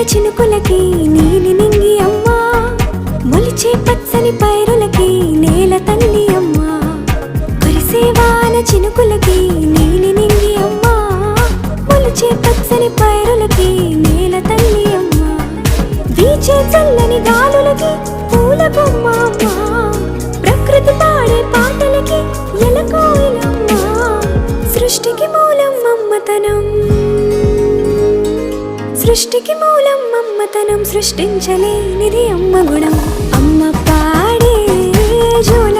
చినుకులకి నీలి నింగి అమ్మా, మొలిచే పచ్చని పైరులకి నేల తల్లి అమ్మా. కురిసేవాన చినుకులకి నీలి నింగి అమ్మా, మొలిచే పచ్చని పైరులకి నేల తల్లి అమ్మా. వీచే చల్లని గాలులకి పూల బొమ్మ అమ్మా, ప్రకృతి పాడే పాటలకి ఎలకోయిలమ్మా. సృష్టికి మూలం మమ్మతనం, సృష్టికి మూలం మమ్మతనం, సృష్టించలేనిది అమ్మ గుణం. అమ్మ పాడే జోల